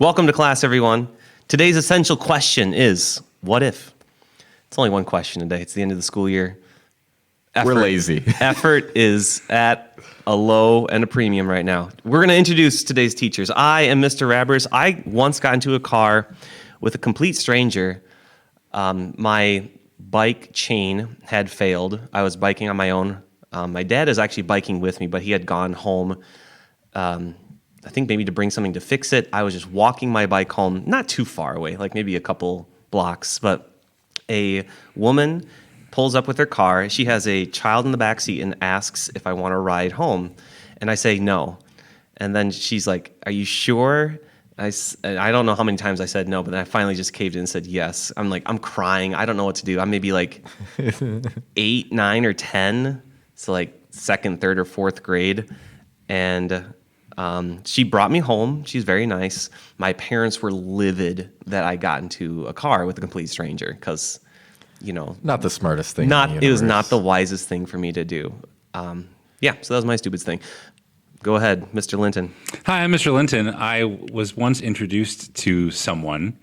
Welcome to class, everyone. Today's essential question is, what if? It's only one question today. It's the end of the school year. We're lazy. Effort is at a low and a premium right now. We're going to introduce today's teachers. I am Mr. Rabbers. I once got into a car with a complete stranger. My bike chain had failed. I was biking on my own. My dad is actually biking with me, but he had gone home, I think maybe to bring something to fix it. I was just walking my bike home, not too far away, like maybe a couple blocks, but a woman pulls up with her car. She has a child in the backseat and asks if I want to ride home. And I say no. And then she's like, "Are you sure?" I don't know how many times I said no, but then I finally just caved in and said yes. I'm crying. I don't know what to do. I'm maybe like 8, 9, or 10. So like second, third, or fourth grade. And she brought me home. She's very nice. My parents were livid that I got into a car with a complete stranger because, Not the smartest thing. it was not the wisest thing for me to do. So that was my stupid thing. Go ahead, Mr. Linton. Hi, I'm Mr. Linton. I was once introduced to someone,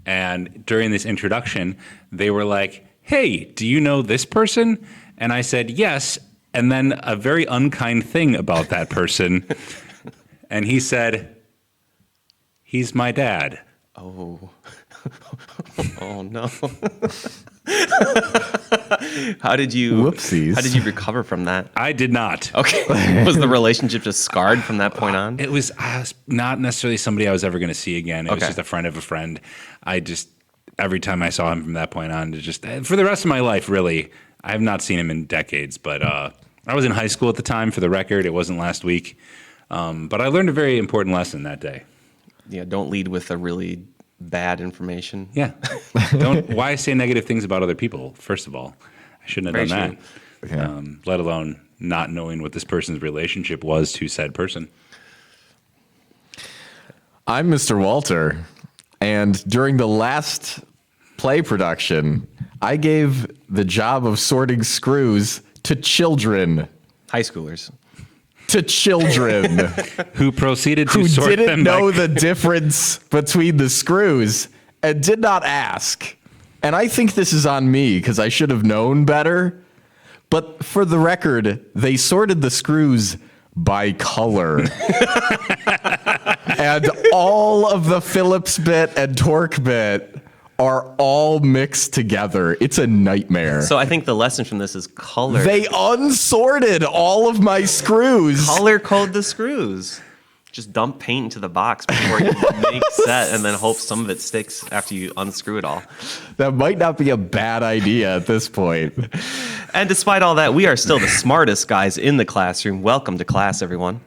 and during this introduction, they were like, "Hey, do you know this person?" And I said, "Yes." And then a very unkind thing about that person. And he said, "He's my dad." Oh. Oh, no. How did you recover from that? I did not. Okay. Was the relationship just scarred from that point on? I was not necessarily somebody I was ever going to see again. It was Okay. just a friend of a friend. Every time I saw him from that point on, for the rest of my life, really, I have not seen him in decades. But I was in high school at the time, for the record. It wasn't last week. But I learned a very important lesson that day. Yeah, don't lead with a really bad information. Yeah. Why say negative things about other people, first of all? I shouldn't have Very done that. Yeah. Let alone not knowing what this person's relationship was to said person. I'm Mr. Walter, and during the last play production, I gave the job of sorting screws to children. High schoolers. To children Who proceeded to who sort didn't them know the difference between the screws and did not ask. And I think this is on me because I should have known better. But for the record, they sorted the screws by color. And all of the Phillips bit and torque bit are all mixed together. It's a nightmare. So I think the lesson from this is color. They unsorted all of my screws. Color code the screws. Just dump paint into the box before you make set and then hope some of it sticks after you unscrew it all. That might not be a bad idea at this point. And despite all that, we are still the smartest guys in the classroom. Welcome to class, everyone.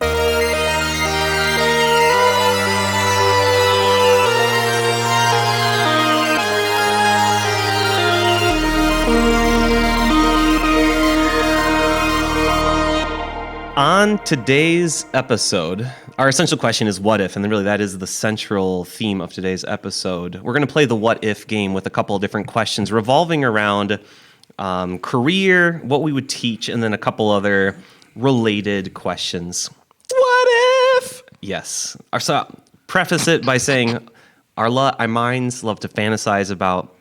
On today's episode, our essential question is what if, and really that is the central theme of today's episode. We're going to play the what if game with a couple of different questions revolving around career, what we would teach, and then a couple other related questions. What if? Yes. So preface it by saying our minds love to fantasize about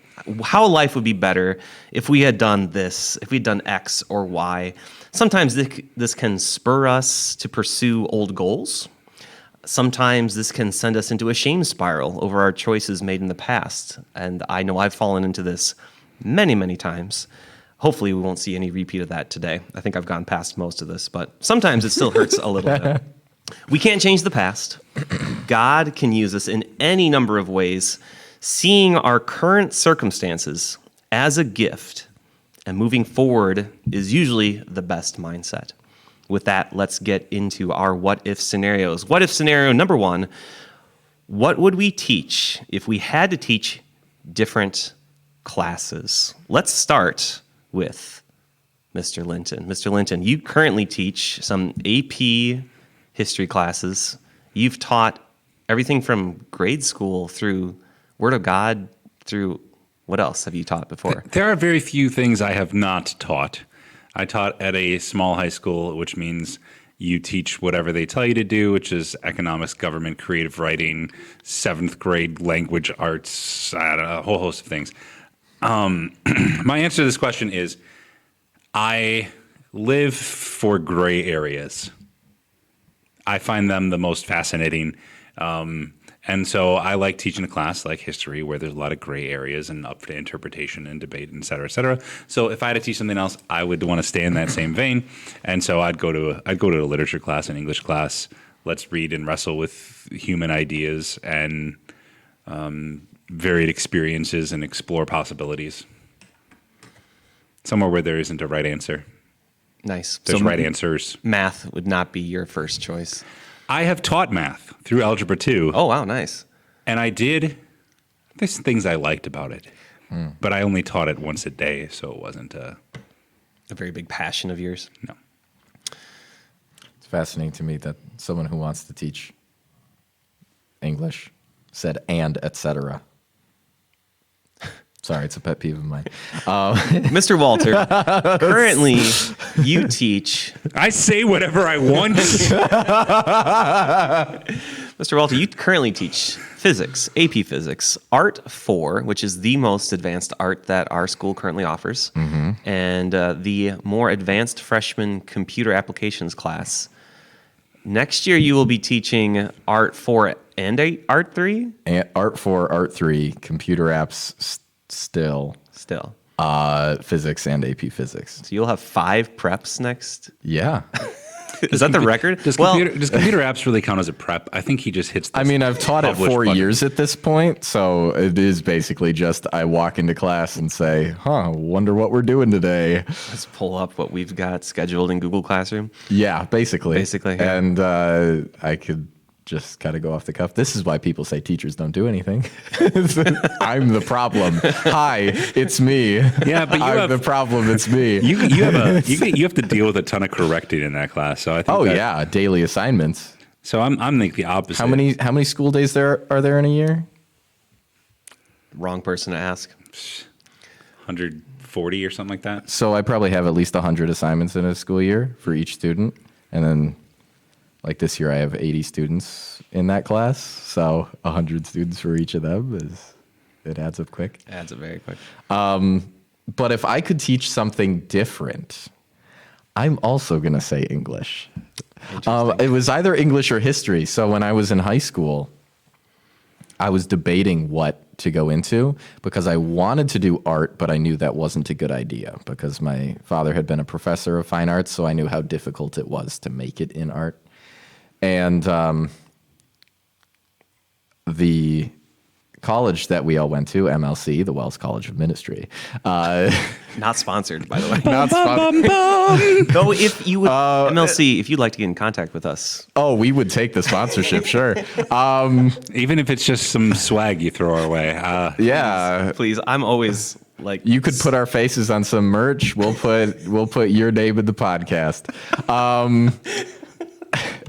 how life would be better if we had done this, if we'd done X or Y. Sometimes this can spur us to pursue old goals. Sometimes this can send us into a shame spiral over our choices made in the past. And I know I've fallen into this many, many times. Hopefully we won't see any repeat of that today. I think I've gone past most of this, but sometimes it still hurts a little bit. We can't change the past. God can use us in any number of ways. Seeing our current circumstances as a gift and moving forward is usually the best mindset. With that, let's get into our what-if scenarios. What-if scenario number 1, what would we teach if we had to teach different classes? Let's start with Mr. Linton. Mr. Linton, you currently teach some AP history classes. You've taught everything from grade school through Word of God through what else have you taught before? There are very few things I have not taught. I taught at a small high school, which means you teach whatever they tell you to do, which is economics, government, creative writing, 7th grade language arts, I don't know, a whole host of things. My answer to this question is I live for gray areas. I find them the most fascinating. And so I like teaching a class like history where there's a lot of gray areas and up to interpretation and debate, et cetera, et cetera. So if I had to teach something else, I would want to stay in that same vein. And so I'd go to a literature class, an English class. Let's read and wrestle with human ideas and varied experiences and explore possibilities. Somewhere where there isn't a right answer. Nice. There's So right answers. math would not be your first choice. I have taught math through Algebra 2. Oh, wow, nice. And there's things I liked about it. But I only taught it once a day, so it wasn't A very big passion of yours. no. It's fascinating to me that someone who wants to teach English said and etc. Sorry, it's a pet peeve of mine. Mr. Walter, currently you teach. I say whatever I want. Mr. Walter, you currently teach physics, AP Physics, Art 4, which is the most advanced art that our school currently offers, and the more advanced freshman computer applications class. Next year, you will be teaching Art 4 and Art 3? And Art 4, Art 3, computer apps still, physics and AP Physics. So you'll have 5 preps next? Yeah. Is that the record? Does computer apps really count as a prep? I think he just hits. I mean, I've taught it 4 years at this point, so it is basically just I walk into class and say, wonder what we're doing today. Let's pull up what we've got scheduled in Google Classroom. Yeah, basically. Yeah. And I could just kind of go off the cuff. This is why people say teachers don't do anything. I'm the problem. Hi, it's me. Yeah, but I'm the problem. It's me. You have to deal with a ton of correcting in that class. So I think. Yeah, daily assignments. So I'm like the opposite. How many school days are there in a year? Wrong person to ask. 140 or something like that. So I probably have at least 100 assignments in a school year for each student, and then. Like this year, I have 80 students in that class, so 100 students for each of them it adds up quick. Adds up very quick. But if I could teach something different, I'm also going to say English. It was either English or history. So when I was in high school, I was debating what to go into because I wanted to do art, but I knew that wasn't a good idea because my father had been a professor of fine arts, so I knew how difficult it was to make it in art. And the college that we all went to, MLC, the Wells College of Ministry. Not sponsored, by the way. Not sponsored. Though if you would, MLC, if you'd like to get in contact with us. Oh, we would take the sponsorship, sure. Even if it's just some swag you throw our way. Yeah. Please, I'm always like. You could put our faces on some merch. We'll put your name in the podcast.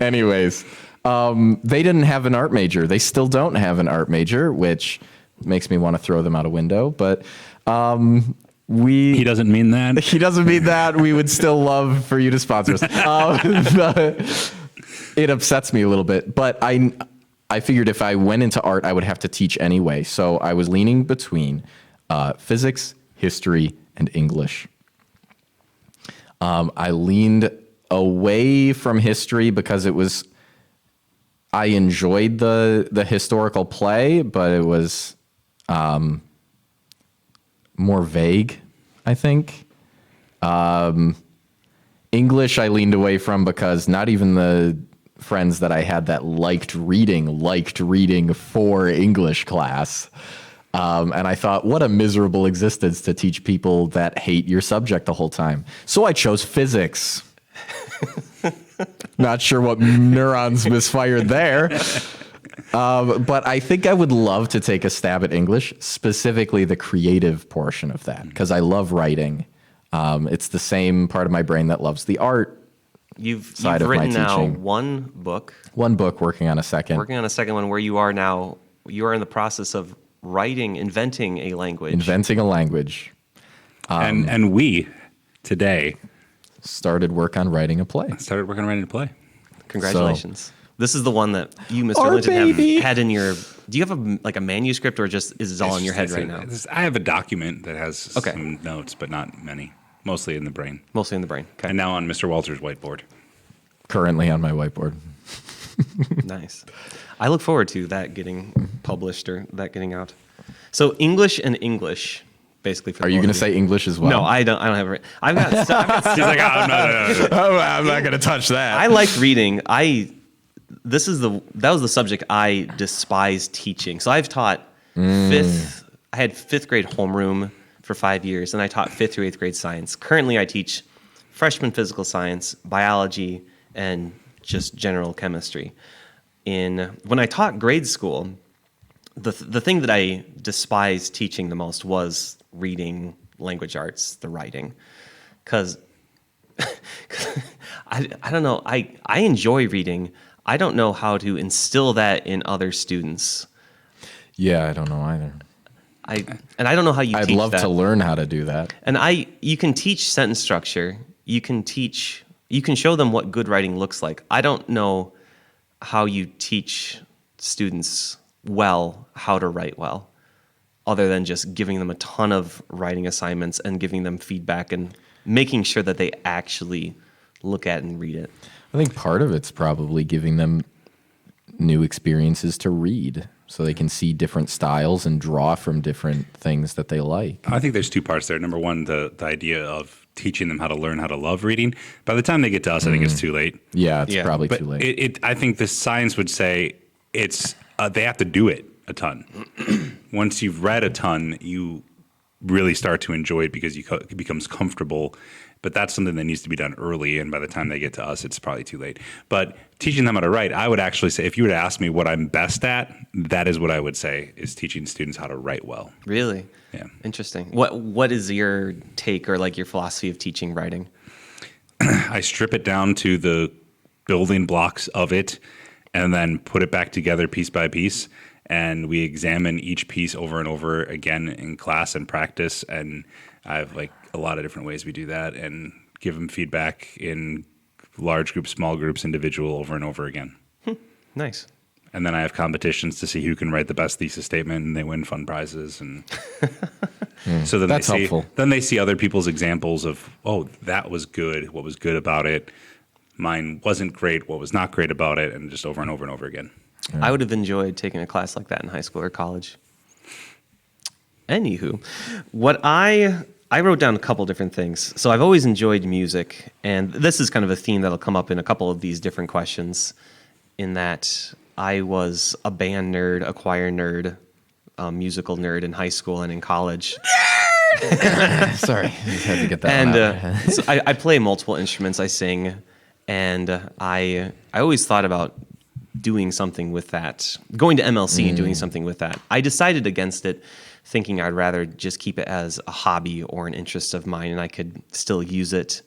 Anyways, they didn't have an art major. They still don't have an art major, which makes me want to throw them out a window. But He doesn't mean that. He doesn't mean that. We would still love for you to sponsor us. It upsets me a little bit, but I figured if I went into art, I would have to teach anyway. So I was leaning between physics, history, and English. I leaned away from history because I enjoyed the historical play, but it was more vague, I think. English I leaned away from because not even the friends that I had that liked reading for English class. And I thought, what a miserable existence to teach people that hate your subject the whole time. So I chose physics. Not sure what neurons misfired there. But I think I would love to take a stab at English, specifically the creative portion of that, because I love writing. It's the same part of my brain that loves the art You've side of my written now teaching. one book. One book, working on a second. Working on a second one where you are in the process of inventing a language. Inventing a language. And we, today, Started work on writing a play. started working on writing a play. Congratulations. This is the one that you, Mr. Our Linton, baby. have had in your. Do you have a manuscript, or just is it all in your head right now? I have a document that has Okay. some notes, but not many. Mostly in the brain. Mostly in the brain. Okay. And now on Mr. Walter's whiteboard. Currently on my whiteboard. Nice. I look forward to that getting published or that getting out. So English and English, basically. For Are you going to say English as well? No, I don't. I don't have it. I've got. He's like, oh, no. Oh, I'm not going to touch that. I like reading. That was the subject I despise teaching. So I've taught I had fifth grade homeroom for 5 years, and I taught 5th through 8th grade science. Currently, I teach freshman physical science, biology, and just general chemistry. When I taught grade school, the thing that I despised teaching the most was reading, language arts, the writing, because I don't know. I enjoy reading. I don't know how to instill that in other students. Yeah, I don't know either. I don't know how you I'd teach love that. to learn how to do that. And you can teach sentence structure. You can show them what good writing looks like. I don't know how you teach students well how to write well, other than just giving them a ton of writing assignments and giving them feedback and making sure that they actually look at and read it. I think part of it's probably giving them new experiences to read so they can see different styles and draw from different things that they like. I think there's two parts there. Number one, the idea of teaching them how to learn how to love reading. By the time they get to us, I think it's too late. Yeah, it's Yeah. probably But too late. I think the science would say it's they have to do it a ton. Once you've read a ton, you really start to enjoy it because it becomes comfortable. But that's something that needs to be done early, and by the time they get to us, it's probably too late. But teaching them how to write, I would actually say, if you were to ask me what I'm best at, that is what I would say, is teaching students how to write well. Really? Yeah. Interesting. What is your take or like your philosophy of teaching writing? I strip it down to the building blocks of it and then put it back together piece by piece. And we examine each piece over and over again in class and practice. And I have like a lot of different ways we do that and give them feedback in large groups, small groups, individual over and over again. Nice. And then I have competitions to see who can write the best thesis statement, and they win fun prizes. And so then That's they see, helpful. Then they see other people's examples of, oh, that was good. What was good about it? Mine wasn't great. What was not great about it? And just over and over and over again. I would have enjoyed taking a class like that in high school or college. Anywho, what I wrote down a couple different things. So I've always enjoyed music, and this is kind of a theme that'll come up in a couple of these different questions, in that I was a band nerd, a choir nerd, a musical nerd in high school and in college. Sorry, I just had to get that And one out. so I play multiple instruments, I sing, and I always thought about doing something with that, going to MLC and doing something with that. I decided against it, thinking I'd rather just keep it as a hobby or an interest of mine, and I could still use it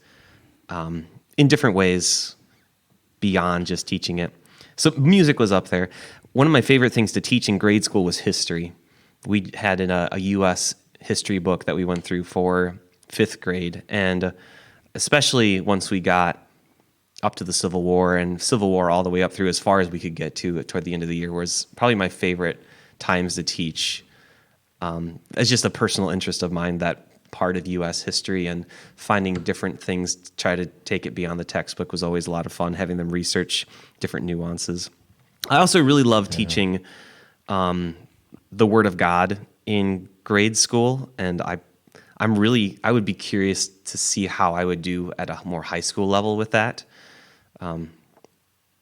in different ways beyond just teaching it. So music was up there. One of my favorite things to teach in grade school was history. We had a U.S. history book that we went through for 5th grade, and especially once we got up to the Civil War, and Civil War all the way up through as far as we could get to toward the end of the year, was probably my favorite times to teach. It's just a personal interest of mine, that part of U.S. history, and finding different things to try to take it beyond the textbook was always a lot of fun, having them research different nuances. I also really love teaching the Word of God in grade school, and I would be curious to see how I would do at a more high school level with that.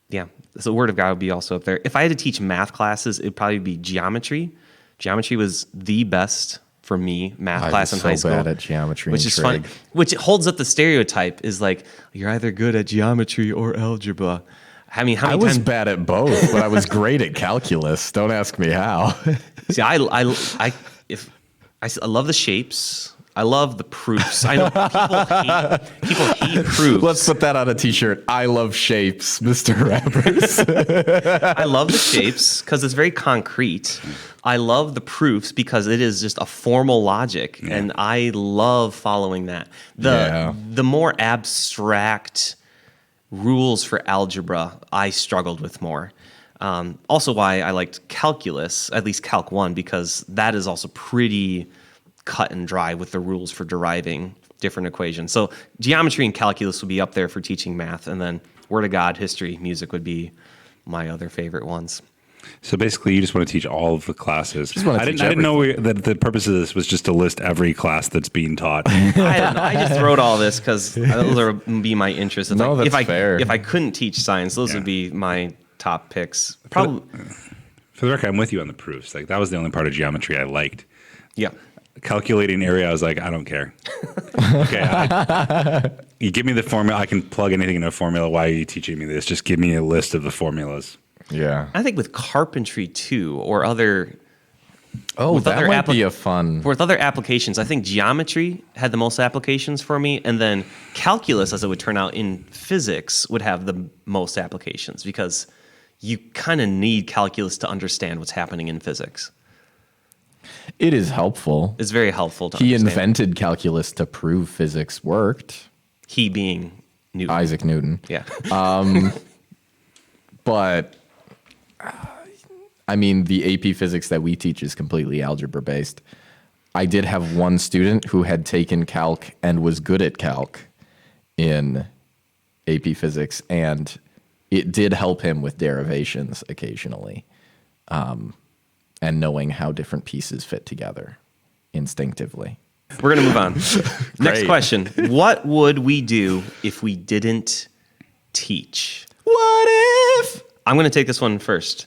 Yeah, so the Word of God would be also up there. If I had to teach math classes, it'd probably be geometry. Geometry was the best for me, math class in high school. I was so bad at geometry which and is trig. fun. Which holds up the stereotype, is like, you're either good at geometry or algebra. I mean, how I many was times? bad at both, but I was great at calculus. Don't ask me how. See, I love the shapes. I love the proofs. I know people hate proofs. Let's put that on a t-shirt. I love shapes, Mr. Rappers. I love the shapes because it's very concrete. I love the proofs because it is just a formal logic, and I love following that. The more abstract, rules for algebra I struggled with more. Also why I liked calculus, at least Calc 1, because that is also pretty cut and dry with the rules for deriving different equations. So geometry and calculus would be up there for teaching math, and then Word of God, history, music would be my other favorite ones. So basically, you just want to teach all of the classes. wanna I teach didn't know that the purpose of this was just to list every class that's being taught. I don't know. I just wrote all this because those would be my interests. No, that's fair. If I couldn't teach science, those would be my top picks. Probably. For the record, I'm with you on the proofs. Like that was the only part of geometry I liked. Yeah. Calculating area, I was like, I don't care. Okay, you give me the formula, I can plug anything into a formula. Why are you teaching me this? Just give me a list of the formulas. Yeah. I think with carpentry too, or other. Oh, with that other might be a fun. With other applications, I think geometry had the most applications for me, and then calculus, as it would turn out in physics, would have the most applications because you kind of need calculus to understand what's happening in physics. It is helpful. It's very helpful to He understand. invented calculus to prove physics worked. He being Newton. Isaac Newton. Yeah. But I mean, the AP physics that we teach is completely algebra based. I did have one student who had taken calc and was good at calc in AP physics, and it did help him with derivations occasionally, and knowing how different pieces fit together instinctively. We're going to move on. Next Great. question. What would we do if we didn't teach? What if? I'm going to take this one first.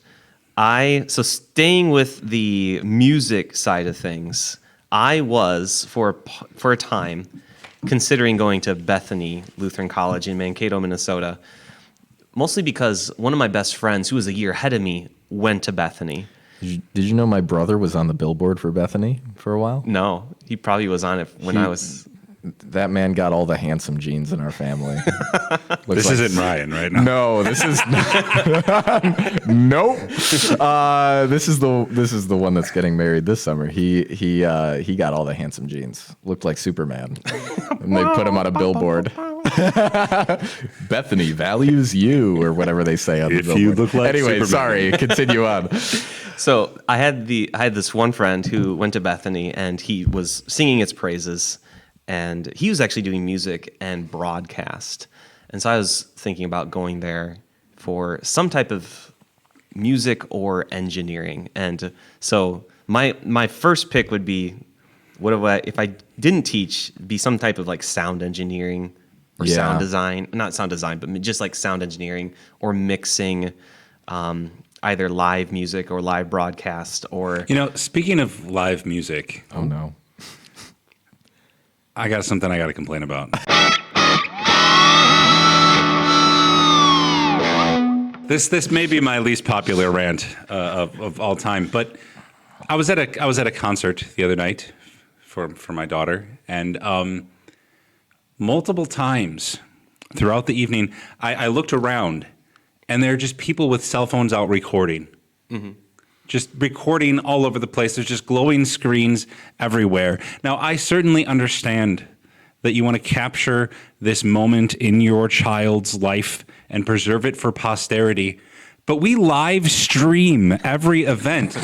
So staying with the music side of things, I was, for a time, considering going to Bethany Lutheran College in Mankato, Minnesota, mostly because one of my best friends, who was a year ahead of me, went to Bethany. Did you know my brother was on the billboard for Bethany for a while? No, he probably was on it when I was... That man got all the handsome genes in our family. This isn't Ryan right now. No, this is nope. This is the one that's getting married this summer. He got all the handsome genes. Looked like Superman, and they put him on a billboard. Bethany values you, or whatever they say on the If billboard. you look like anyway, Superman. sorry. Continue on. So I had this one friend who went to Bethany, and he was singing its praises, and he was actually doing music and broadcast. And so I was thinking about going there for some type of music or engineering. And so my first pick would be, if I didn't teach, be some type of like sound engineering or Yeah. sound design, not sound design, but just like sound engineering or mixing, either live music or live broadcast or... You know, speaking of live music, Oh no. I got something I got to complain about. This may be my least popular rant of all time, but I was at a concert the other night for my daughter, and multiple times throughout the evening, I looked around, and there are just people with cell phones out recording. Mm-hmm. Just recording all over the place. There's just glowing screens everywhere. Now, I certainly understand that you want to capture this moment in your child's life and preserve it for posterity, but we live stream every event.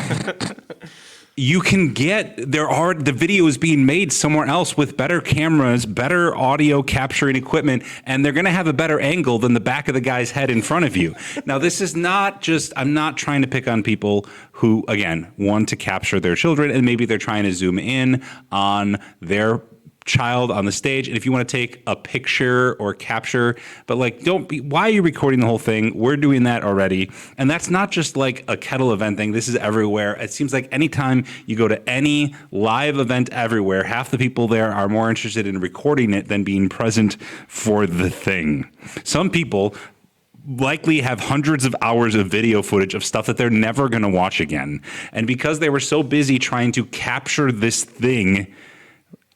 You can the video is being made somewhere else with better cameras, better audio capturing equipment, and they're going to have a better angle than the back of the guy's head in front of you. Now, this is not just, I'm not trying to pick on people who, again, want to capture their children, and maybe they're trying to zoom in on their child on the stage, and if you want to take a picture or capture, but like, why are you recording the whole thing? We're doing that already. And that's not just like a kettle event thing. This is everywhere. It seems like anytime you go to any live event everywhere, half the people there are more interested in recording it than being present for the thing. Some people likely have hundreds of hours of video footage of stuff that they're never going to watch again. And because they were so busy trying to capture this thing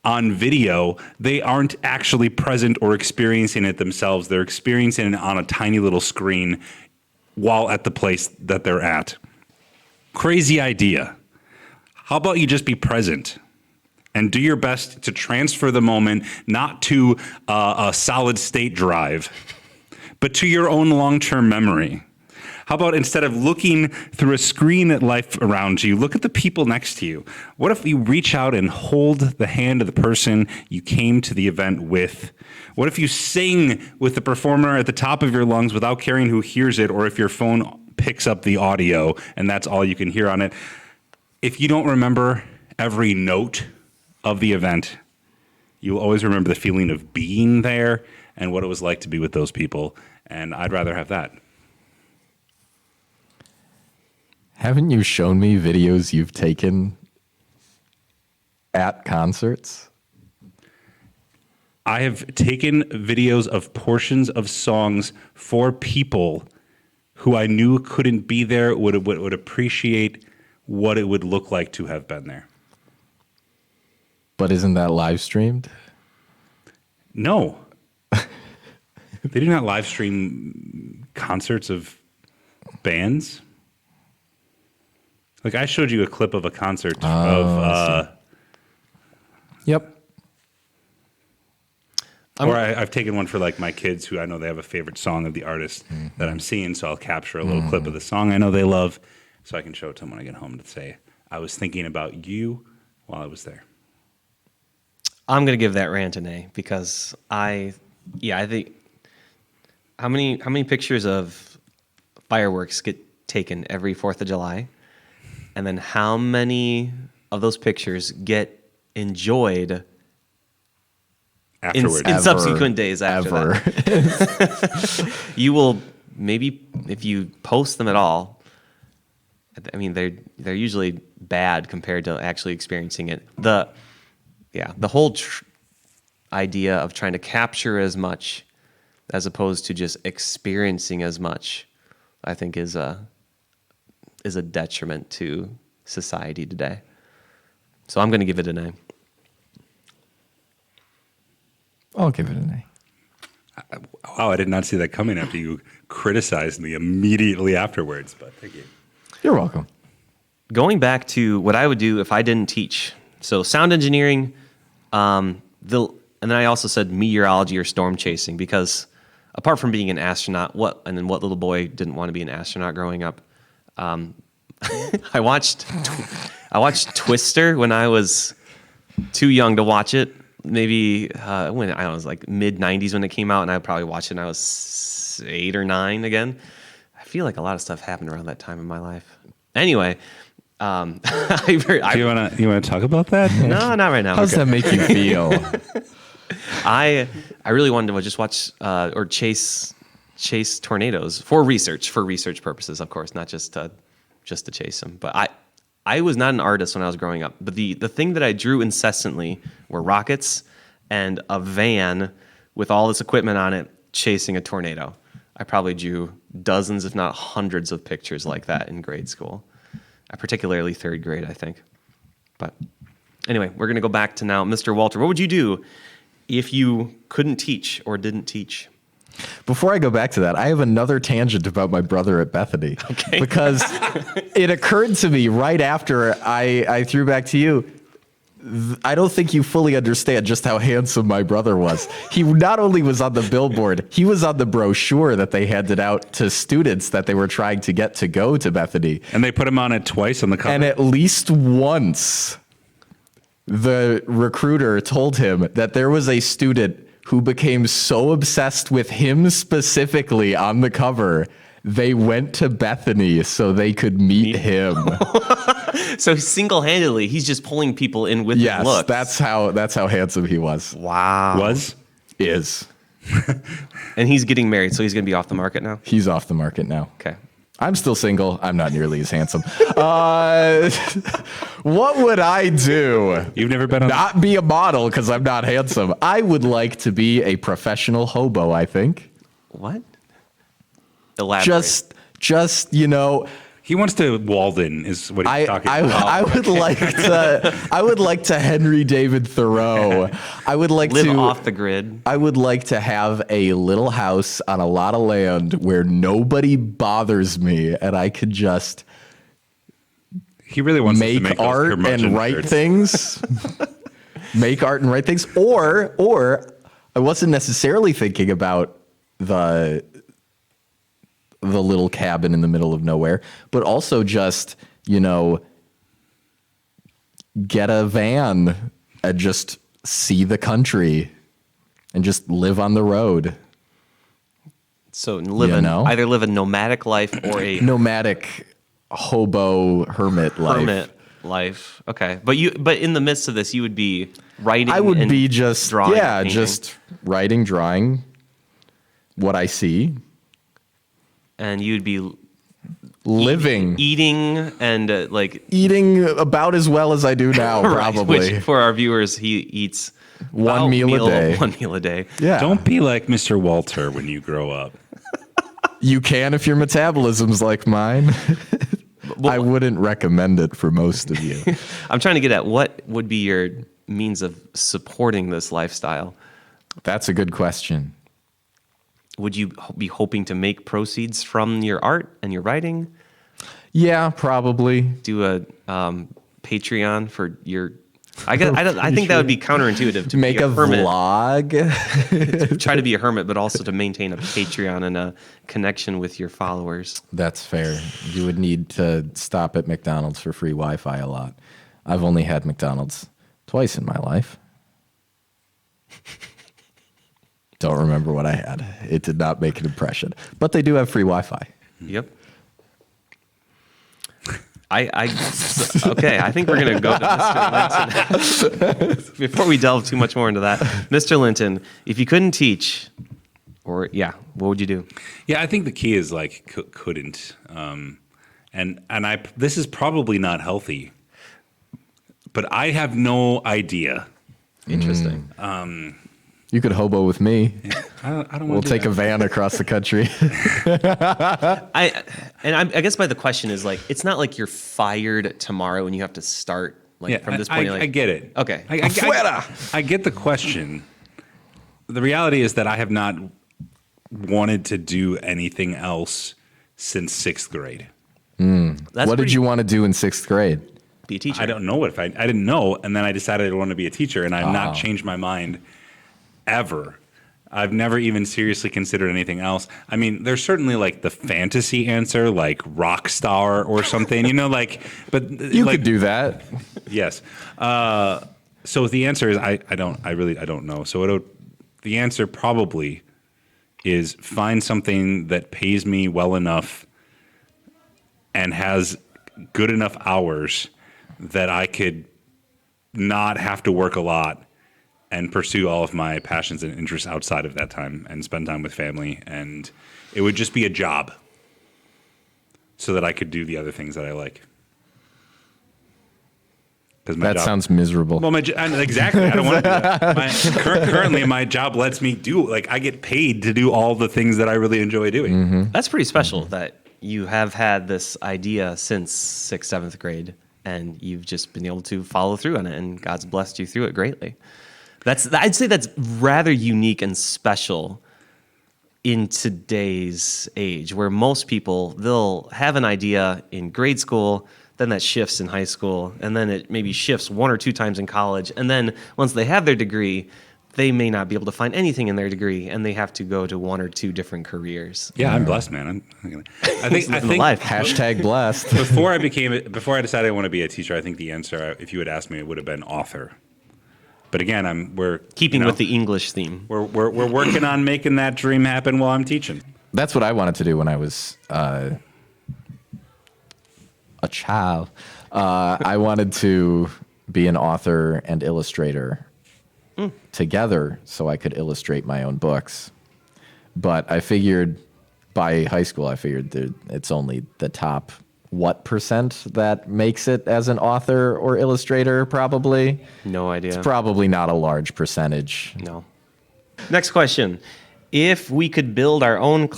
on video, they aren't actually present or experiencing it themselves. They're experiencing it on a tiny little screen while at the place that they're at. Crazy idea. How about you just be present and do your best to transfer the moment, not to a solid state drive, but to your own long-term memory? How about instead of looking through a screen at life around you, look at the people next to you? What if you reach out and hold the hand of the person you came to the event with? What if you sing with the performer at the top of your lungs without caring who hears it, or if your phone picks up the audio and that's all you can hear on it? If you don't remember every note of the event, you'll always remember the feeling of being there and what it was like to be with those people. And I'd rather have that. Haven't you shown me videos you've taken at concerts? I have taken videos of portions of songs for people who I knew couldn't be there, would appreciate what it would look like to have been there. But isn't that live streamed? No. They do not live stream concerts of bands. Like, I showed you a clip of a concert of... Yep. Or I've taken one for, like, my kids who I know they have a favorite song of the artist that I'm seeing, so I'll capture a little clip of the song I know they love so I can show it to them when I get home to say, I was thinking about you while I was there. I'm going to give that rant an A because I think how many pictures of fireworks get taken every 4th of July? And then how many of those pictures get enjoyed Afterwards. in subsequent days after that? You will maybe, if you post them at all, I mean, they're usually bad compared to actually experiencing it. The whole idea of trying to capture as much as opposed to just experiencing as much, I think is a detriment to society today. So I'm going to give it an A. I'll give it an A. Wow, I did not see that coming after you criticized me immediately afterwards, but thank you. You're welcome. Going back to what I would do if I didn't teach. So sound engineering, and then I also said meteorology or storm chasing, because apart from being an astronaut, what little boy didn't want to be an astronaut growing up? I watched Twister when I was too young to watch it. Maybe when I was like mid 90s when it came out, and I probably watched it when I was 8 or 9 again. I feel like a lot of stuff happened around that time in my life. Anyway, Do you want to talk about that? no, not right now. How does that make you feel? I really wanted to just watch or chase tornadoes for research purposes, of course, not just to chase them. But I was not an artist when I was growing up. But the thing that I drew incessantly were rockets and a van with all this equipment on it chasing a tornado. I probably drew dozens, if not hundreds, of pictures like that in grade school. Particularly 3rd grade, I think. But anyway, we're going to go back to now. Mr. Walter, what would you do if you couldn't teach or didn't teach? Before I go back to that, I have another tangent about my brother at Bethany. Okay. Because it occurred to me right after I threw back to you, I don't think you fully understand just how handsome my brother was. He not only was on the billboard, he was on the brochure that they handed out to students that they were trying to get to go to Bethany. And they put him on it twice on the cover. And at least once, the recruiter told him that there was a student who became so obsessed with him specifically on the cover, they went to Bethany so they could meet him. So single-handedly, he's just pulling people in with his looks. That's how handsome he was. Wow. Is. And he's getting married, so he's going to be off the market now? He's off the market now. Okay. I'm still single. I'm not nearly as handsome. What would I do? You've never been on... Not be a model because I'm not handsome. I would like to be a professional hobo, I think. What? Elaborate. Just He wants to Walden, is what he's talking about. I would like to Henry David Thoreau. I would like live to off the grid. I would like to have a little house on a lot of land where nobody bothers me, and I could just he really wants make to make art and write things. Make art and write things, or I wasn't necessarily thinking about the the little cabin in the middle of nowhere, but also just, you know, get a van and just see the country and just live on the road. So either live a nomadic life or a Nomadic hobo hermit life. hermit life. Okay, but in the midst of this, you would be writing. I would and be just drawing, painting. just writing, drawing what I see, and you'd be living, eating, and eating about as well as I do now, right, probably. which for our viewers, he eats One about meal a day. One meal a day. Yeah, Don't be like Mr. Walter when you grow up. you can if your metabolism's like mine. I wouldn't recommend it for most of you. I'm trying to get at what would be your means of supporting this lifestyle. That's a good question. Would you be hoping to make proceeds from your art and your writing? Yeah, probably. Do a Patreon for your. I think that would be counterintuitive to Make be a hermit. vlog. Try to be a hermit, but also to maintain a Patreon and a connection with your followers. That's fair. You would need to stop at McDonald's for free Wi-Fi a lot. I've only had McDonald's twice in my life. Don't remember what I had. It did not make an impression. But they do have free Wi-Fi. Yep. Okay, I think we're going to go to Mr. Linton. Before we delve too much more into that, Mr. Linton, if you couldn't teach, what would you do? Yeah, I think the key is couldn't. This is probably not healthy, but I have no idea. Interesting. You could hobo with me. I don't We'll take a van across the country. I guess the question is it's not like you're fired tomorrow and you have to start from this point. I get it. Okay. I get the question. The reality is that I have not wanted to do anything else since 6th grade. What did you want to do in 6th grade? Be a teacher. I don't know what I didn't know, and then I decided I wanted to be a teacher, and I've not changed my mind ever. I've never even seriously considered anything else. I mean, there's certainly the fantasy answer, like rock star or something, but You could do that. Yes. So the answer is I don't know. So the answer probably is find something that pays me well enough and has good enough hours that I could not have to work a lot and pursue all of my passions and interests outside of that time and spend time with family. And it would just be a job so that I could do the other things that I like. That sounds miserable. Well, exactly. I don't want to do that. Currently, my job lets me do, I get paid to do all the things that I really enjoy doing. Mm-hmm. That's pretty special that you have had this idea since 6th, 7th grade, and you've just been able to follow through on it, and God's blessed you through it greatly. I'd say that's rather unique and special in today's age, where most people, they'll have an idea in grade school, then that shifts in high school, and then it maybe shifts 1 or 2 times in college, and then once they have their degree, they may not be able to find anything in their degree, and they have to go to 1 or 2 different careers. Yeah, I'm blessed, man. I think life. Hashtag blessed. before I decided I want to be a teacher, I think the answer, if you had asked me, it would have been author. But again, we're keeping with the English theme. We're working on making that dream happen while I'm teaching. That's what I wanted to do when I was a child. I wanted to be an author and illustrator together so I could illustrate my own books. But I figured by high school, it's only the top % that makes it as an author or illustrator, probably. No idea. It's probably not a large percentage. No. Next question. If we could build our own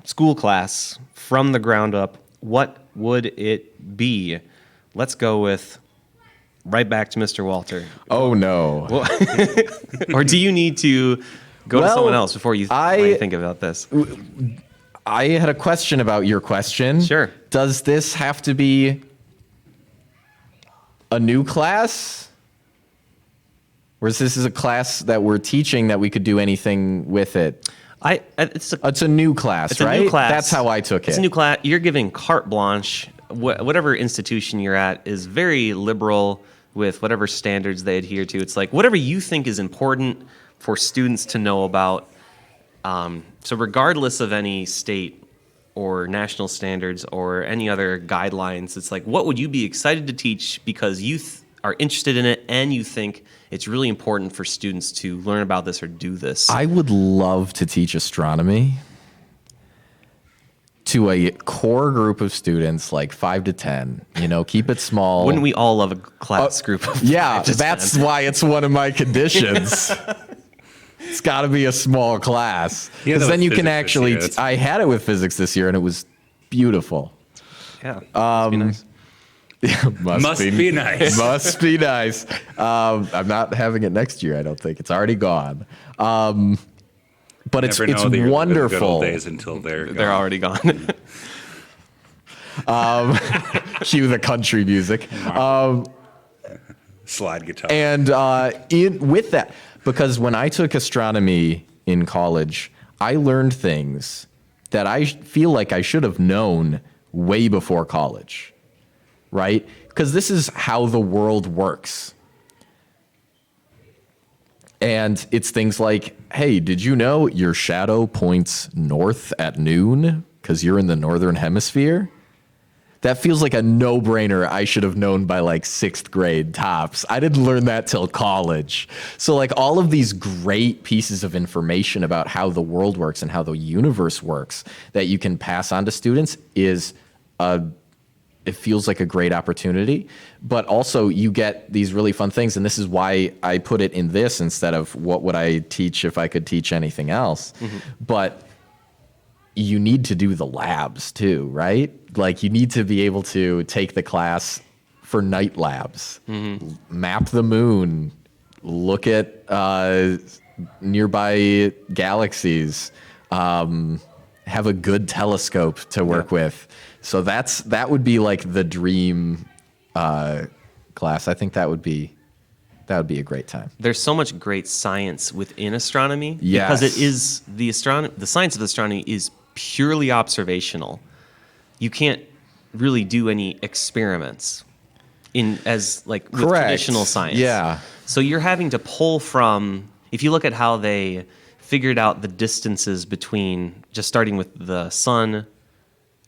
school class, from the ground up, what would it be? Let's go with right back to Mr. Walter. Oh, no. Or do you need to go to someone else before you think about this? I had a question about your question. Sure. Does this have to be a new class? Or is this a class that we're teaching that we could do anything with it? It's a new class, It's right? a new class. That's how I took it. It's a new class. You're giving carte blanche. Whatever institution you're at is very liberal with whatever standards they adhere to. It's like whatever you think is important for students to know about. So regardless of any state or national standards or any other guidelines, it's like, what would you be excited to teach because you are interested in it and you think it's really important for students to learn about this or do this? I would love to teach astronomy to a core group of students, like 5 to 10. Keep it small. Wouldn't we all love a class group of Yeah, 5 to 10? that's why it's one of my conditions. It's got to be a small class. Yeah, Because that then was you can physics this actually... year. That's- I had it with physics this year, and it was beautiful. Yeah. Must be nice. Must be nice. Must be nice. I'm not having it next year, I don't think. It's already gone. But it's Never know the good wonderful. old days until they're They're gone. already gone. Cue the country music. Slide guitar. And with that, because when I took astronomy in college, I learned things that I feel like I should have known way before college, right? Because this is how the world works. And it's things like, hey, did you know your shadow points north at noon because you're in the northern hemisphere? That feels like a no-brainer I should have known by like 6th grade tops. I didn't learn that till college. So like all of these great pieces of information about how the world works and how the universe works that you can pass on to students it feels like a great opportunity. But also you get these really fun things, and this is why I put it in this instead of what would I teach if I could teach anything else. Mm-hmm. But you need to do the labs too, right? Like you need to be able to take the class for night labs, map the moon, look at nearby galaxies, have a good telescope to work with. So that would be like the dream class. I think that would be a great time. There's so much great science within astronomy Yes. because it is the science of astronomy is purely observational. You can't really do any experiments with Correct. traditional science. Yeah. So you're having to pull from, if you look at how they figured out the distances between, just starting with the sun,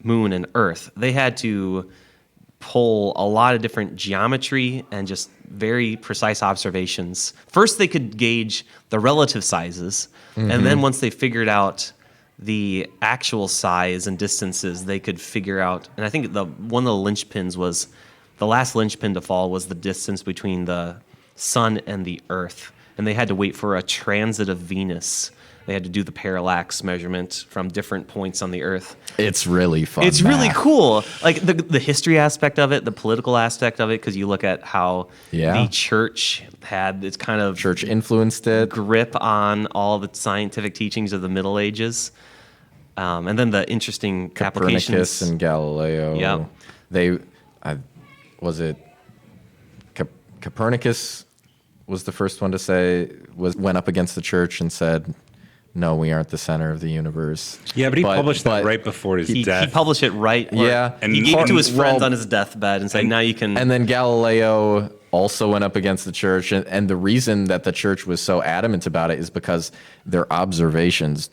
moon, and earth, they had to pull a lot of different geometry and just very precise observations. First, they could gauge the relative sizes, and then once they figured out the actual size and distances, they could figure out, and I think one of the linchpins was, the last linchpin to fall was the distance between the sun and the earth, and they had to wait for a transit of Venus. They had to do the parallax measurement from different points on the earth. It's really fun. It's really math. cool. Like the history aspect of it, the political aspect of it, because you look at how the church had its kind of Church influenced it. grip on all the scientific teachings of the Middle Ages. And then the interesting Copernicus applications. and Galileo. Yep. Copernicus was the first one to say, went up against the church and said, no, we aren't the center of the universe. Yeah, but he published that right before his He death. published it right. And he gave it to his friends well, on his deathbed and said, now you can. And then Galileo also went up against the church. And the reason that the church was so adamant about it is because their observations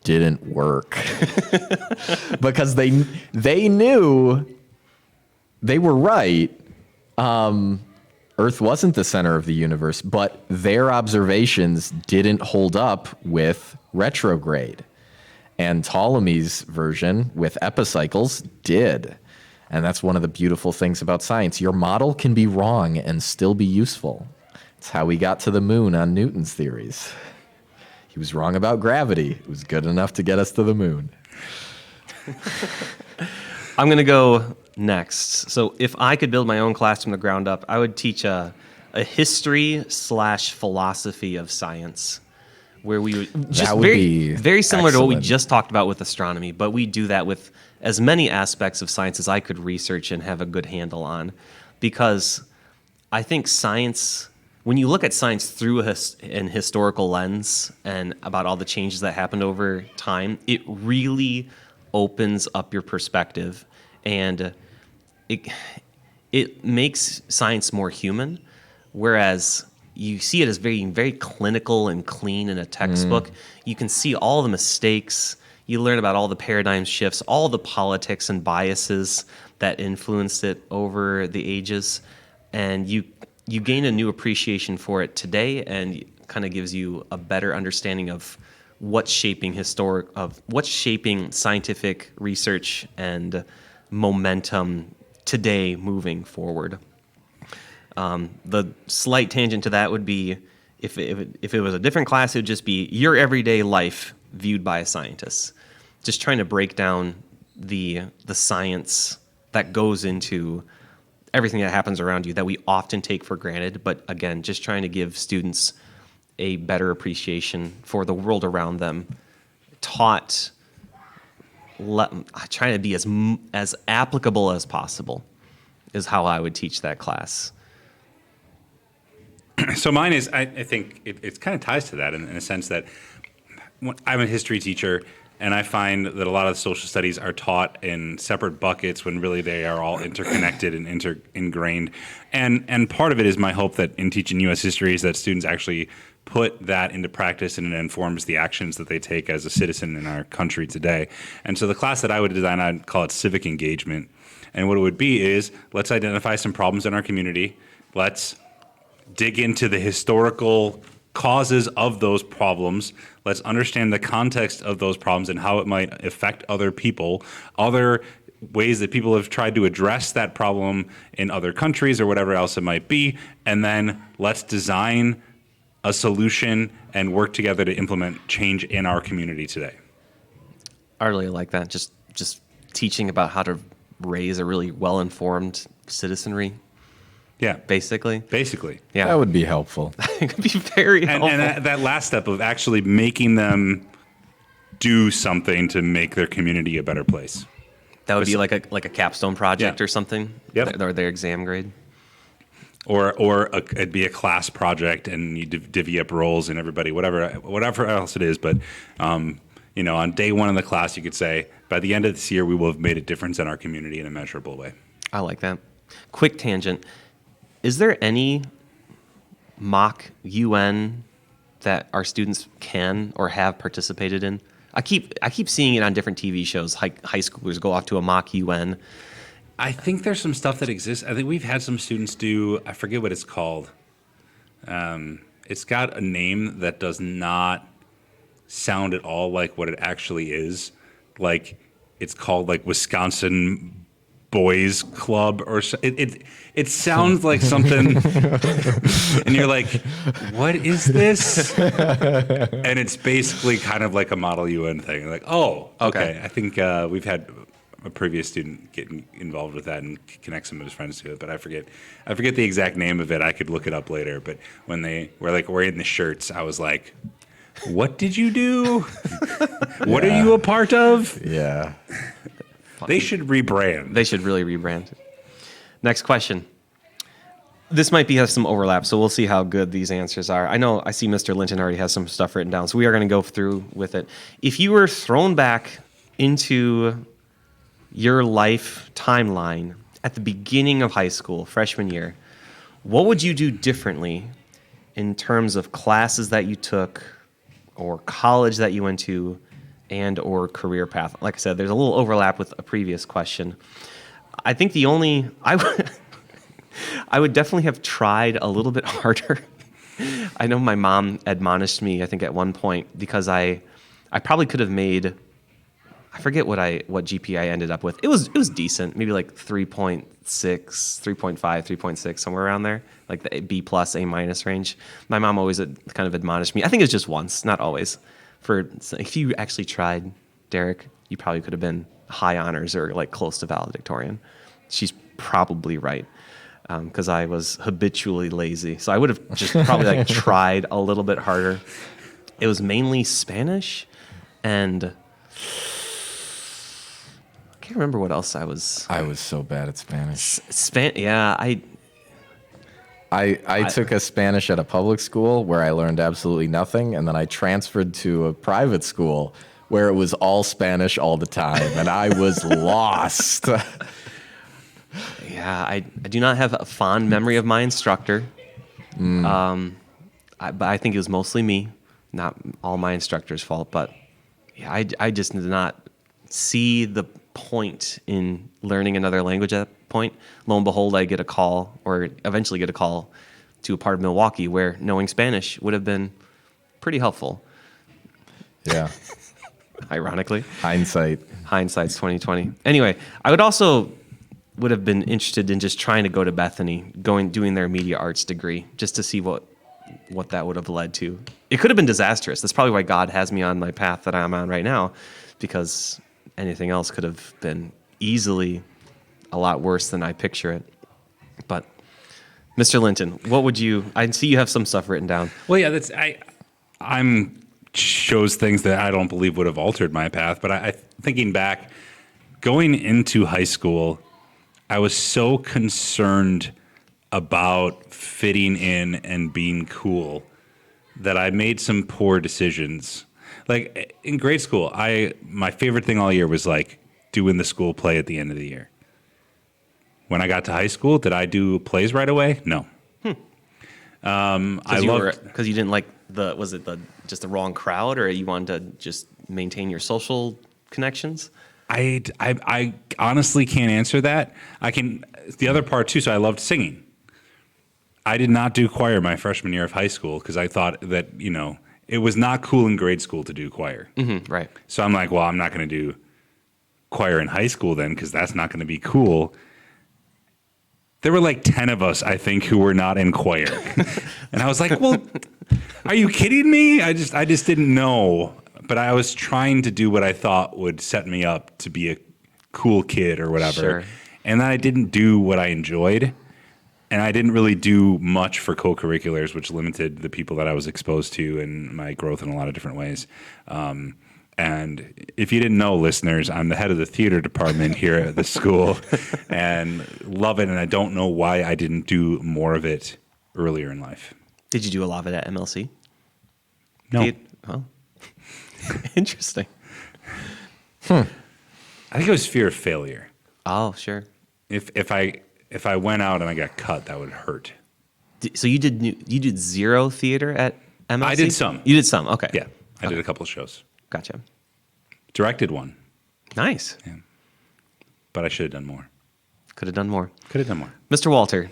didn't work. Because they knew they were right. Earth wasn't the center of the universe, but their observations didn't hold up with retrograde. And Ptolemy's version with epicycles did. And that's one of the beautiful things about science. Your model can be wrong and still be useful. It's how we got to the moon on Newton's theories. He was wrong about gravity. It was good enough to get us to the moon. I'm going to go next. So if I could build my own class from the ground up, I would teach a history/philosophy of science, where we would just be very similar to what we excellent. just talked about with astronomy, but we do that with as many aspects of science as I could research and have a good handle on, because I think science when you look at science through an historical lens and about all the changes that happened over time, it really opens up your perspective, and it makes science more human. Whereas you see it as very, very clinical and clean in a textbook. You can see all the mistakes. You learn about all the paradigm shifts, all the politics and biases that influenced it over the ages, and you gain a new appreciation for it today, and it kind of gives you a better understanding of what's shaping scientific research and momentum today moving forward. The slight tangent to that would be if it was a different class, it would just be your everyday life viewed by a scientist. Just trying to break down the science that goes into everything that happens around you that we often take for granted. But again, just trying to give students a better appreciation for the world around them, trying to be as applicable as possible is how I would teach that class. So mine is, I think it kind of ties to that in a sense that I'm a history teacher, and I find that a lot of the social studies are taught in separate buckets when really they are all interconnected and ingrained. And part of it is my hope that in teaching U.S. history is that students actually put that into practice, and it informs the actions that they take as a citizen in our country today. And so the class that I would design, I'd call it civic engagement. And what it would be is, let's identify some problems in our community. Let's dig into the historical causes of those problems. Let's understand the context of those problems and how it might affect other people, other ways that people have tried to address that problem in other countries or whatever else it might be. And then let's design a solution and work together to implement change in our community today. I really like that. Just teaching about how to raise a really well-informed citizenry. Yeah. Basically. Yeah. That would be helpful. It could be very helpful. And that last step of actually making them do something to make their community a better place. That would be like a capstone project Yeah. or something. Yep. Or their exam grade. Or it'd be a class project, and you divvy up roles and everybody, whatever else it is. But on day one of the class, you could say, by the end of this year, we will have made a difference in our community in a measurable way. I like that. Quick tangent. Is there any mock UN that our students can or have participated in? I keep seeing it on different TV shows. High schoolers go off to a mock UN. I think there's some stuff that exists. I think we've had some students do, I forget what it's called. It's got a name that does not sound at all like what it actually is. Like, it's called like Wisconsin Boys Club or it sounds like something, and you're like, what is this? And it's basically kind of like a model UN thing. Like, oh, okay. I think we've had a previous student get involved with that and connect some of his friends to it, but I forget the exact name of it. I could look it up later. But when they were like wearing the shirts, I was like, what did you do? What are you a part of? Yeah. They should rebrand. They should really rebrand. Next question. This might have some overlap, so we'll see how good these answers are. I see Mr. Linton already has some stuff written down, so we are going to go through with it. If you were thrown back into your life timeline at the beginning of high school, freshman year, what would you do differently in terms of classes that you took or college that you went to and or career path? Like I said, there's a little overlap with a previous question. I think I would definitely have tried a little bit harder. I know my mom admonished me, I think at one point, because I probably could have made, I forget what GPA I ended up with. It was decent, maybe like 3.6, 3.5, 3.6, somewhere around there, like the B plus, A minus range. My mom always kind of admonished me. I think it was just once, not always. If you actually tried, Derek, you probably could have been high honors or like close to valedictorian. She's probably right, because I was habitually lazy. So I would have just probably like tried a little bit harder. It was mainly Spanish, and I can't remember what else I was. I was so bad at Spanish. Yeah, I took a Spanish at a public school where I learned absolutely nothing, and then I transferred to a private school where it was all Spanish all the time, and I was lost. Yeah, I do not have a fond memory of my instructor. But I think it was mostly me, not all my instructor's fault. But yeah, I just did not see the point in learning another language at that point. Lo and behold, I get a call, or eventually get a call to a part of Milwaukee where knowing Spanish would have been pretty helpful. Yeah. Ironically. Hindsight's 2020. Anyway, I would have been interested in just trying to go to Bethany, doing their media arts degree, just to see what that would have led to. It could have been disastrous. That's probably why God has me on my path that I'm on right now, because anything else could have been easily a lot worse than I picture it. But Mr. Linton, what would you? I see you have some stuff written down. Well, yeah, I'm shows things that I don't believe would have altered my path. But I thinking back, going into high school, I was so concerned about fitting in and being cool that I made some poor decisions. Like in grade school, my favorite thing all year was like doing the school play at the end of the year. When I got to high school, did I do plays right away? No. Because you didn't like just the wrong crowd, or you wanted to just maintain your social connections? I honestly can't answer that. The other part too, so I loved singing. I did not do choir my freshman year of high school because I thought that, it was not cool in grade school to do choir. Mm-hmm, right. So I'm like, well, I'm not going to do choir in high school then because that's not going to be cool. There were like 10 of us, I think, who were not in choir. And I was like, well, are you kidding me? I just didn't know. But I was trying to do what I thought would set me up to be a cool kid or whatever. Sure. And then I didn't do what I enjoyed. And I didn't really do much for co-curriculars, which limited the people that I was exposed to and my growth in a lot of different ways. And if you didn't know, listeners, I'm the head of the theater department here at the school and love it. And I don't know why I didn't do more of it earlier in life. Did you do a lot of it at MLC? No. Oh. Interesting. I think it was fear of failure. Oh, sure. If I went out and I got cut, that would hurt. So you did zero theater at MLC? I did some. You did some. Okay. Yeah, I did a couple of shows. Gotcha. Directed one. Nice. Yeah. But I should have done more. Could have done more. Mr. Walter,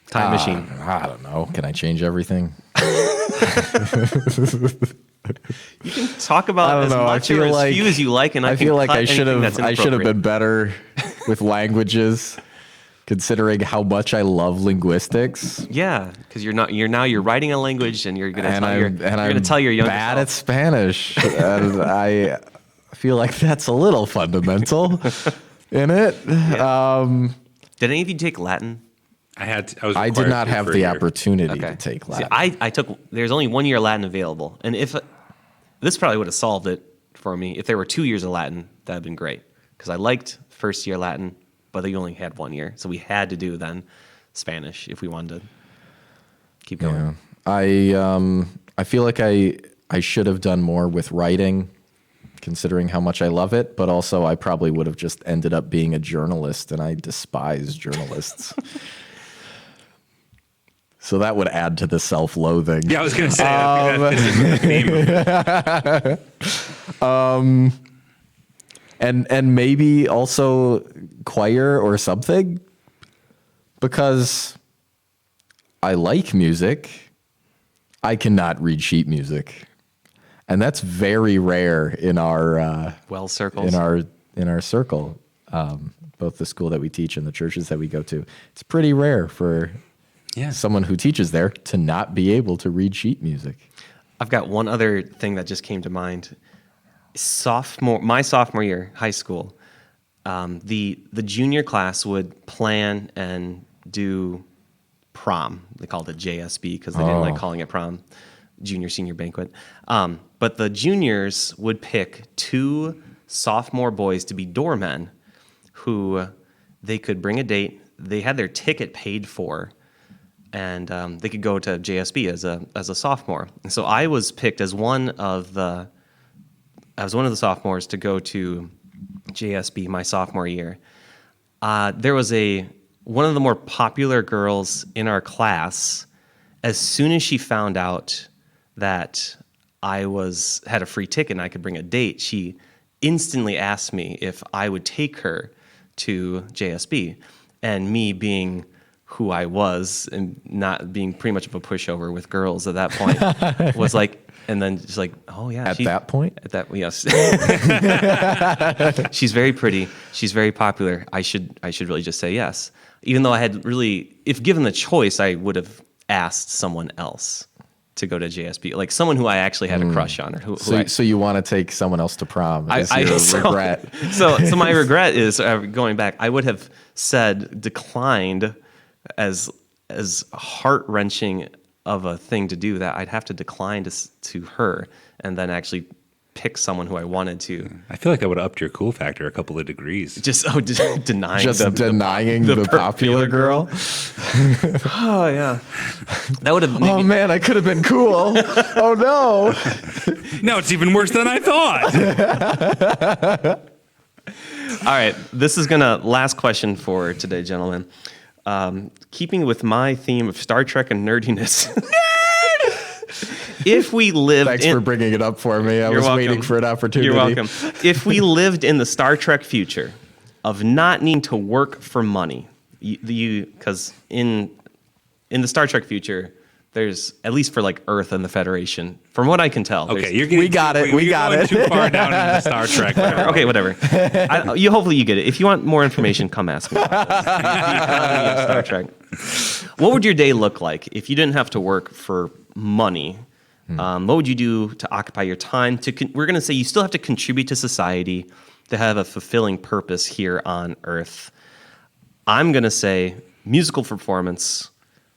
time machine. I don't know. Can I change everything? You can talk about as much or as few as you like, and I feel like I should have inappropriate. been better with languages, considering how much I love linguistics. Yeah, because you're writing a language, and you're gonna I'm tell your younger bad at self. Spanish, and I feel like that's a little fundamental in it. Yeah. Did any of you take Latin? I did not have the opportunity Okay. to take See, Latin. I took. There's only 1 year Latin available, and if this probably would have solved it for me, if there were 2 years of Latin, that'd been great. Because I liked first year Latin, but they only had 1 year, so we had to do then Spanish if we wanted to keep going. Yeah. I feel like I should have done more with writing, considering how much I love it, but also I probably would have just ended up being a journalist, and I despise journalists. So that would add to the self-loathing. Yeah, I was going to say. I think that fits in the theme. And maybe also choir or something, because I like music. I cannot read sheet music, and that's very rare in our circles in our circle, both the school that we teach and the churches that we go to. It's pretty rare for someone who teaches there to not be able to read sheet music. I've got one other thing that just came to mind. My sophomore year, high school, the junior class would plan and do prom. They called it JSB because they didn't like calling it prom, junior senior banquet. But the juniors would pick 2 sophomore boys to be doormen, who they could bring a date. They had their ticket paid for. and they could go to JSB as a sophomore. And so I was picked as one of the sophomores to go to JSB my sophomore year. There was one of the more popular girls in our class. As soon as she found out that I had a free ticket and I could bring a date, she instantly asked me if I would take her to JSB. And me being who I was and not being pretty much of a pushover with girls at that point was like, and then just like, oh yeah. At that point? At that, yes. She's very pretty. She's very popular. I should really just say yes. Even though I had really, if given the choice, I would have asked someone else to go to JSB, like someone who I actually had a crush on, or So you want to take someone else to prom? Regret? So my regret is going back. I would have said declined, as heart-wrenching of a thing to do, that I'd have to decline to her and then actually pick someone who I wanted to. I feel like that would have upped your cool factor a couple of degrees. Denying the popular girl. Oh yeah, that would have. Oh man, I could have been cool. Oh no. No, it's even worse than I thought. All right, this is last question for today, gentlemen. Keeping with my theme of Star Trek and nerdiness. If we lived Thanks for bringing it up for me. I was waiting for an opportunity. You're welcome. If we lived in the Star Trek future of not needing to work for money, because in the Star Trek future, there's, at least for like Earth and the Federation, from what I can tell. Okay, we got it. Too far down into Star Trek. Okay, whatever. Hopefully you get it. If you want more information, come ask me about this. The economy of Star Trek. What would your day look like if you didn't have to work for money? What would you do to occupy your time? We're going to say you still have to contribute to society to have a fulfilling purpose here on Earth. I'm going to say musical performance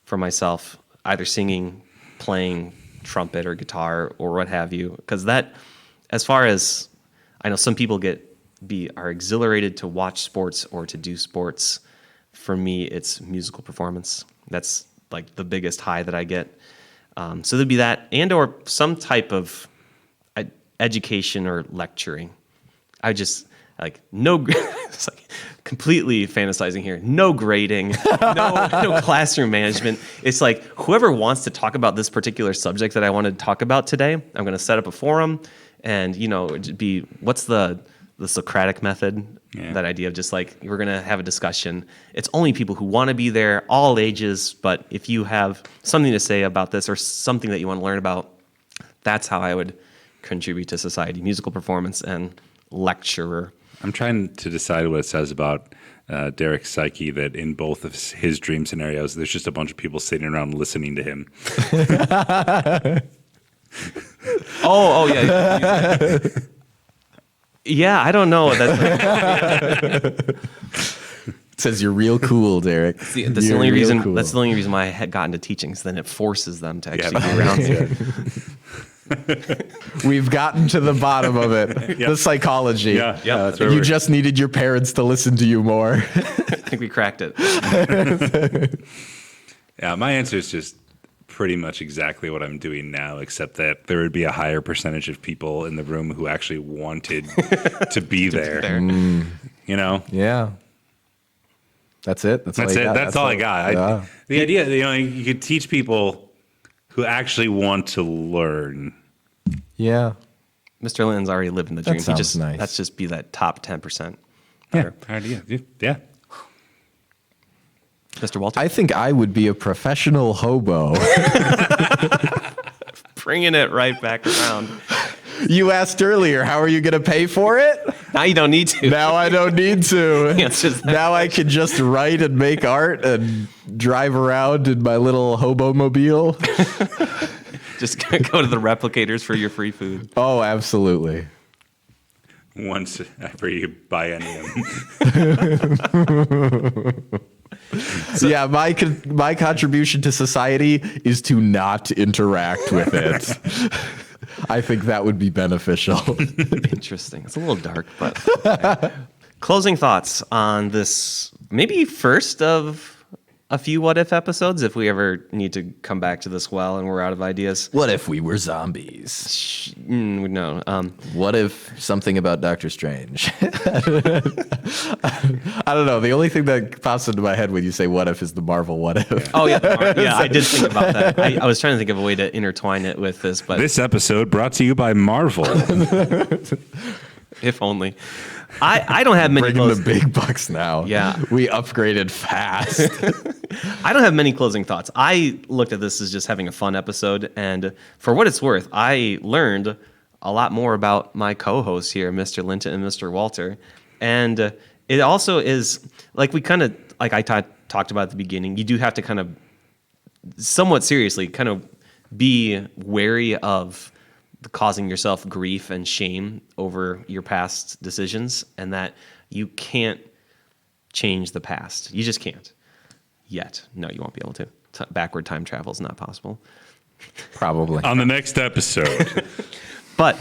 for myself, either singing, playing trumpet or guitar or what have you. Because that, as far as I know, some people are exhilarated to watch sports or to do sports. For me, it's musical performance. That's like the biggest high that I get. So there'd be that, and or some type of education or lecturing. I just it's like completely fantasizing here. No grading, no classroom management. It's like whoever wants to talk about this particular subject that I want to talk about today, I'm going to set up a forum, and it'd be what's the Socratic method. Yeah. That idea of just like, we're going to have a discussion. It's only people who want to be there, all ages, but if you have something to say about this or something that you want to learn about, that's how I would contribute to society. Musical performance and lecturer. I'm trying to decide what it says about Derek's psyche, that in both of his dream scenarios, there's just a bunch of people sitting around listening to him. Oh, yeah. Yeah, I don't know. It says you're real cool, Derek. That's the only reason. Cool. That's the only reason why I had gotten to teaching. So then it forces them to actually be around here. We've gotten to the bottom of it. Yep. The psychology. Yeah. That's you just needed your parents to listen to you more. I think we cracked it. Yeah, my answer is just pretty much exactly what I'm doing now, except that there would be a higher percentage of people in the room who actually wanted to be there. Yeah. That's it. That's all it. That's all I got. The idea that you could teach people who actually want to learn. Yeah. Mr. Lynn's already living the dream. That sounds nice. Let's just be that top 10%. Yeah. Idea. Yeah. Mr. Walter? I think I would be a professional hobo. Bringing it right back around. You asked earlier, how are you going to pay for it? Now you don't need to. Now I don't need to. Now I can just write and make art and drive around in my little hobo mobile. Just go to the replicators for your free food. Oh, absolutely. Once after you buy any of them. So, yeah, my contribution to society is to not interact with it. I think that would be beneficial. Interesting. It's a little dark, but closing thoughts on this maybe first of a few what if episodes if we ever need to come back to this well and we're out of ideas. What if we were zombies? No. What if something about Doctor Strange? I don't know. The only thing that pops into my head when you say what if is the Marvel what if. Oh, yeah. Yeah, I did think about that. I was trying to think of a way to intertwine it with this, but This episode brought to you by Marvel. if only. I don't have many Bringing the big bucks now. Yeah. We upgraded fast. I don't have many closing thoughts. I looked at this as just having a fun episode, and for what it's worth, I learned a lot more about my co-hosts here, Mr. Linton and Mr. Walter. And it also is, like I talked about at the beginning, you do have to kind of somewhat seriously kind of be wary of causing yourself grief and shame over your past decisions, and that you can't change the past. You just can't. Yet. No, you won't be able to. Backward time travel is not possible. Probably. On the next episode. But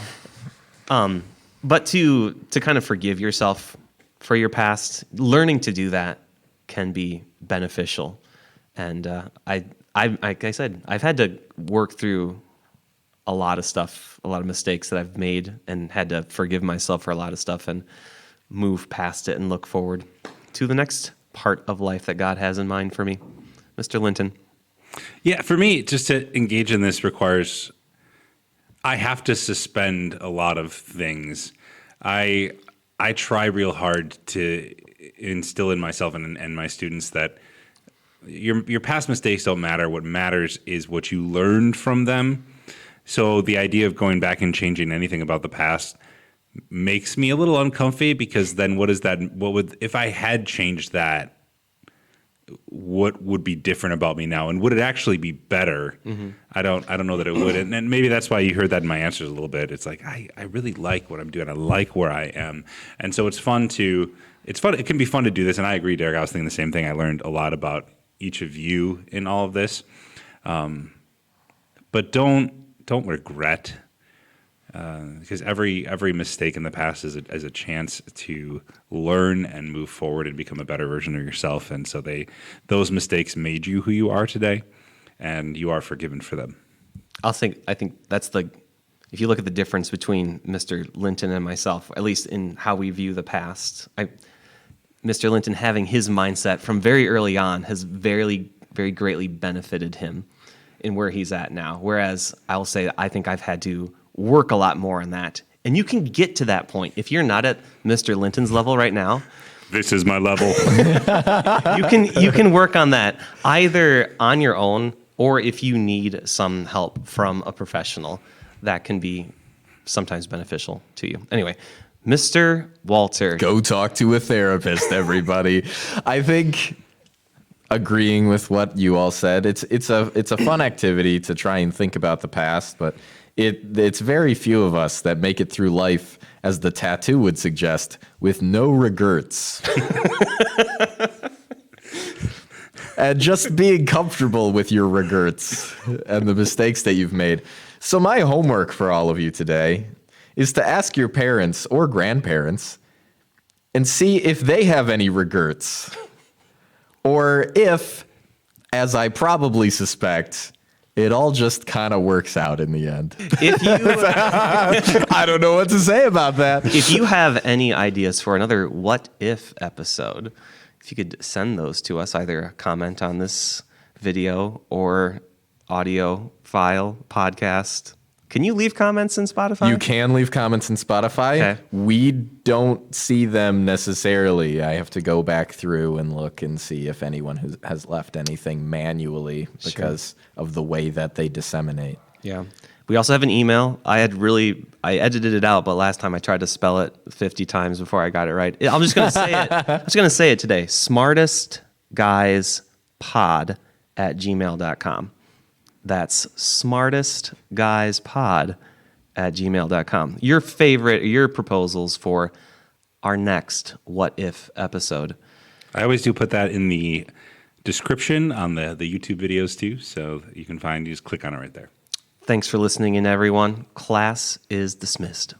to kind of forgive yourself for your past, learning to do that can be beneficial. And like I said, I've had to work through a lot of stuff, a lot of mistakes that I've made, and had to forgive myself for a lot of stuff and move past it and look forward to the next part of life that God has in mind for me. Mr. Linton. Yeah, for me, just to engage in this requires I have to suspend a lot of things. I try real hard to instill in myself and my students that your past mistakes don't matter. What matters is what you learned from them. So the idea of going back and changing anything about the past makes me a little uncomfy, because then if I had changed that, what would be different about me now, and would it actually be better? Mm-hmm. I don't know that it would, and maybe that's why you heard that in my answers a little bit. It's like I really like what I'm doing. I like where I am, and so it's fun. It can be fun to do this, and I agree, Derek. I was thinking the same thing. I learned a lot about each of you in all of this, but don't regret. Because every mistake in the past is a chance to learn and move forward and become a better version of yourself. And so those mistakes made you who you are today, and you are forgiven for them. I think that's if you look at the difference between Mr. Linton and myself, at least in how we view the past, Mr. Linton having his mindset from very early on has very, very greatly benefited him in where he's at now. Whereas I'll say I think I've had to work a lot more on that. And you can get to that point. If you're not at Mr. Linton's level right now, this is my level. you can work on that either on your own, or if you need some help from a professional, that can be sometimes beneficial to you. Anyway, Mr. Walter. Go talk to a therapist, everybody. I think agreeing with what you all said, it's a fun activity to try and think about the past, but it's very few of us that make it through life, as the tattoo would suggest, with no regrets. And just being comfortable with your regrets and the mistakes that you've made. So my homework for all of you today is to ask your parents or grandparents and see if they have any regrets. Or if, as I probably suspect, it all just kind of works out in the end. If you, I don't know what to say about that. if you have any ideas for another What If episode, if you could send those to us, either a comment on this video or audio file podcast. Can you leave comments in Spotify? You can leave comments in Spotify. Okay. We don't see them necessarily. I have to go back through and look and see if anyone has left anything manually because of the way that they disseminate. Yeah. We also have an email. I edited it out, but last time I tried to spell it 50 times before I got it right. I'm just going to say it. I'm just going to say it today. smartestguyspod@gmail.com. That's smartestguyspod@gmail.com. Your proposals for our next What If episode. I always do put that in the description on the YouTube videos too, so you can just click on it right there. Thanks for listening in, everyone. Class is dismissed.